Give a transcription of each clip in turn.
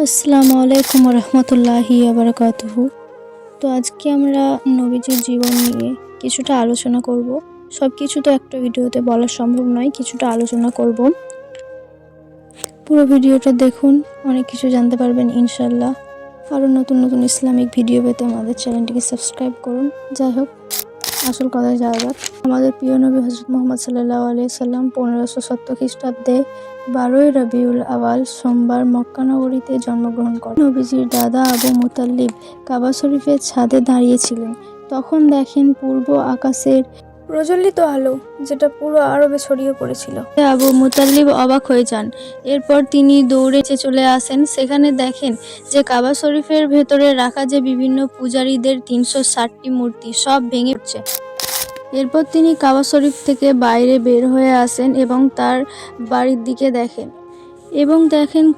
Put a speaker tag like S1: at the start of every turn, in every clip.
S1: আসসালামু আলাইকুম রহমতুল্লাহি বারাকাতুহু। তো আজকে আমরা নবীজির জীবন নিয়ে কিছুটা আলোচনা করব। সব কিছু তো একটা ভিডিওতে বলা সম্ভব নয়, কিছুটা আলোচনা করব। পুরো ভিডিওটা দেখুন, অনেক কিছু জানতে পারবেন ইনশাল্লাহ। আরও নতুন নতুন ইসলামিক ভিডিও পেতে আমাদের চ্যানেলটিকে সাবস্ক্রাইব করুন। যাই হোক, আসল কথায় যাওয়া যাক। আমাদের প্রিয় নবী হযরত মুহাম্মদ সাল্লাল্লাহু আলাইহি সাল্লাম 1570 খ্রিস্টাব্দে 12ই রবিউল আওয়াল সোমবার মক্কা নগরীতে জন্মগ্রহণ করেন। নবীজির দাদা আবু মুতাল্লিব কাবা শরীফের ছাদে দাঁড়িয়েছিলেন। তখন দেখেন পূর্ব আকাশের প্রজ্বলিত আলো, যেটা পুরো আরবে ছড়িয়ে পড়েছিল। আবু মুতাল্লিব অবাক হয়ে যান। এরপর তিনি দৌড়ে চলে আসেন। সেখানে দেখেন যে কাবা শরীফের ভেতরে রাখা যে বিভিন্ন পূজারীদের 360টি মূর্তি সব ভেঙে পড়ছে। এরপর তিনি কাবা শরীফ থেকে বাইরে বের হয়ে আসেন এবং তার বাড়ির দিকে দেখেন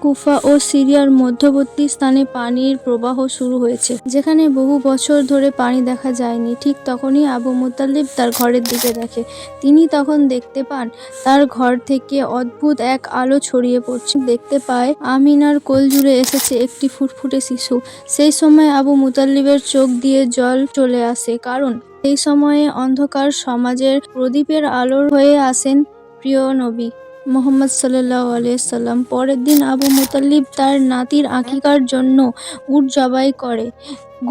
S1: কুফা ও সিরিয়ার মধ্যবর্তী স্থানে পানির প্রবাহ শুরু হয়েছে, যেখানে বহু বছর ধরে পানি দেখা যায়নি। ঠিক তখনই আবু মুতাল্লিব তার ঘরের দিকে দেখে। তিনি তখন দেখতে পান তার ঘর থেকে অদ্ভুত এক আলো ছড়িয়ে পড়ছে। দেখতে পায় আমিনার কোল জুড়ে এসেছে একটি ফুটফুটে শিশু। সেই সময় আবু মুতাল্লিবের চোখ দিয়ে জল চলে আসে, কারণ সেই সময়ে অন্ধকার সমাজের প্রদীপের আলোর হয়ে আসেন প্রিয় নবী মুহাম্মদ সাল্লাল্লাহু আলাইহি সাল্লাম। পরের দিন আবু মুতাল্লিব তার নাতির আকিকার জন্য উট জবাই করে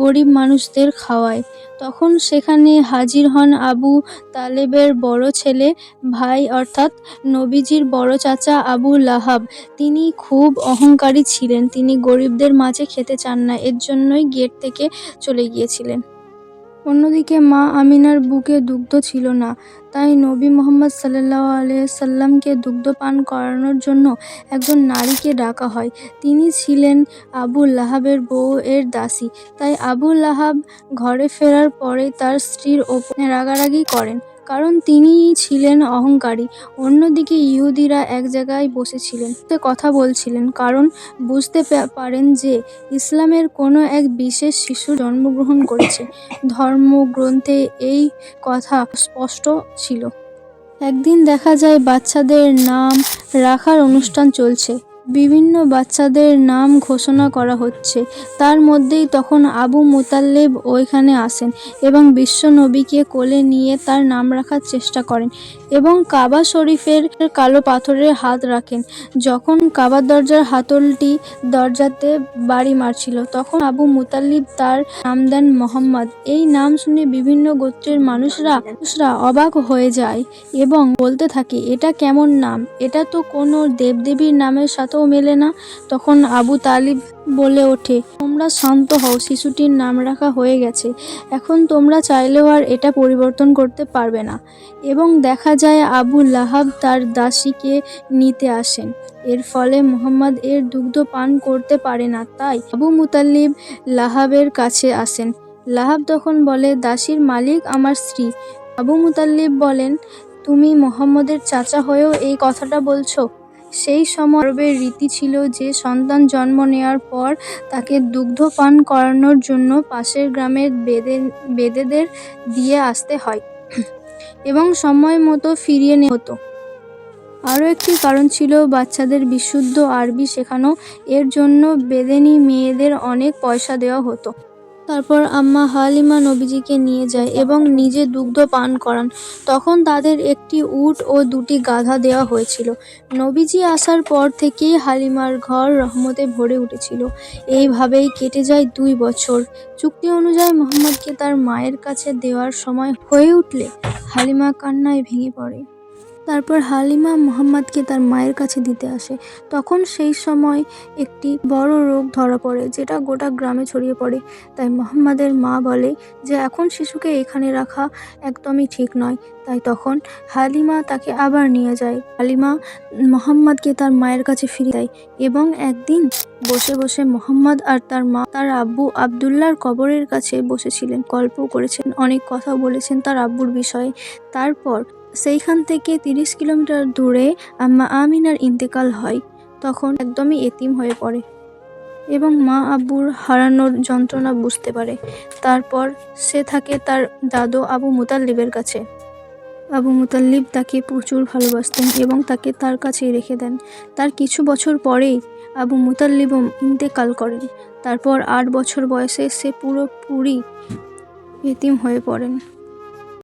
S1: গরিব মানুষদের খাওয়ায়। তখন সেখানে হাজির হন আবু তালেবের বড় ছেলে ভাই অর্থাৎ নবীজির বড় চাচা আবু লাহাব। তিনি খুব অহংকারী ছিলেন। তিনি গরিবদের মাঝে খেতে চান না, এর জন্যই গেট থেকে চলে গিয়েছিলেন। অন্যদিকে মা আমিনার বুকে দুগ্ধ ছিল না, তাই নবী মুহাম্মদ সাল্লাল্লাহু আলাইহি সাল্লামকে দুগ্ধ পান করানোর জন্য একজন নারীকে ডাকা হয়। তিনি ছিলেন আবু লাহাবের বউ এর দাসী। তাই আবু লাহাব ঘরে ফেরার পরে তার স্ত্রীর ওপর রাগারাগি করেন, কারণ তিনি ছিলেন অহংকারী। অন্যদিকে ইহুদিরা এক জায়গায় বসেছিলেন, কথা বলছিলেন, কারণ বুঝতে পারেন যে ইসলামের কোনো এক বিশেষ শিশু জন্মগ্রহণ করেছে। ধর্মগ্রন্থে এই কথা স্পষ্ট ছিল। একদিন দেখা যায় বাচ্চাদের নাম রাখার অনুষ্ঠান চলছে। বিভিন্ন বাচ্চাদের নাম ঘোষণা করা হচ্ছে। তার মধ্যেই তখন আবু মুতাল্লিব ওইখানে আসেন এবং বিশ্ব নবীকে কোলে নিয়ে তার নাম রাখার চেষ্টা করেন এবং কাবা শরীফের কালো পাথরের হাত রাখেন। যখন কাবার দরজার হাতলটি দরজাতে বাড়ি মারছিল, তখন আবু মুতাল্লিব তার নাম দেন মোহাম্মদ। এই নাম শুনে বিভিন্ন গোত্রের মানুষরা অবাক হয়ে যায় এবং বলতে থাকে, এটা কেমন নাম? এটা তো কোনো দেবদেবীর নামের সাথেও মেলে না। তখন আবু তালিব বলে ওঠে, তোমরা শান্ত হও, শিশুটির নাম রাখা হয়ে গেছে, এখন তোমরা চাইলেও আর এটা পরিবর্তন করতে পারবে না। এবং দেখা যায় আবু লাহাব তার দাসীকে নিতে আসেন। এর ফলে মুহাম্মদ এর দুগ্ধ পান করতে পারে না। তাই আবু মুতাল্লিব লাহাবের কাছে আসেন। লাহাব তখন বলে, দাসীর মালিক আমার স্ত্রী। আবু মুতাল্লিব বলেন, তুমি মুহাম্মদের চাচা হয়েও এই কথাটা বলছো? সেই সময় আরবের রীতি ছিল যে সন্তান জন্ম নেওয়ার পর তাকে দুগ্ধ পান করানোর জন্য পাশের গ্রামের বেদেদের দিয়ে আসতে হয় এবং সময় মতো ফিরিয়ে নেওয়া হতো। আরও একটি কারণ ছিল বাচ্চাদের বিশুদ্ধ আরবি শেখানো। এর জন্য বেদেনী মেয়েদের অনেক পয়সা দেওয়া হতো। তারপর আম্মা হালিমা নবীজিকে নিয়ে যায় এবং নিজে দুগ্ধ পান করান। তখন তাদের একটি উট ও দুটি গাধা দেওয়া হয়েছিল। নবীজি আসার পর থেকেই হালিমার ঘর রহমতে ভরে উঠেছিল। এইভাবেই কেটে যায় 2 বছর। চুক্তি অনুযায়ী মুহাম্মদকে তার মায়ের কাছে দেওয়ার সময় হয়ে উঠলে হালিমা কান্নায় ভেঙে পড়ে। তারপর হালিমা মুহাম্মদকে তার মায়ের কাছে দিতে আসে। তখন সেই সময় একটি বড় রোগ ধরা পড়ে, যেটা গোটা গ্রামে ছড়িয়ে পড়ে। তাই মুহাম্মদের মা বলে যে এখন শিশুকে এখানে রাখা একদমই ঠিক নয়। তাই তখন হালিমা তাকে আবার নিয়ে যায়। হালিমা মুহাম্মদকে তার মায়ের কাছে ফিরিয়ে দেয় এবং একদিন বসে বসে মুহাম্মদ আর তার মা তার আব্বু আব্দুল্লাহর কবরের কাছে বসেছিলেন, গল্প করেছেন, অনেক কথা বলেছেন তার আব্বুর বিষয়ে। তারপর সেইখান থেকে 30 কিলোমিটার দূরে আম্মা আমিনার ইন্তেকাল হয়। তখন একদমই এতিম হয়ে পড়ে এবং মা আব্বুর হারানোর যন্ত্রণা বুঝতে পারে। তারপর সে থাকে তার দাদু আবু মুতাল্লিবের কাছে। আবু মুতাল্লিব তাকে প্রচুর ভালোবাসতেন এবং তাকে তার কাছেই রেখে দেন। তার কিছু বছর পরেই আবু মুতাল্লিবও ইন্তেকাল করেন। তারপর 8 বছর বয়সে সে পুরোপুরি এতিম হয়ে পড়েন।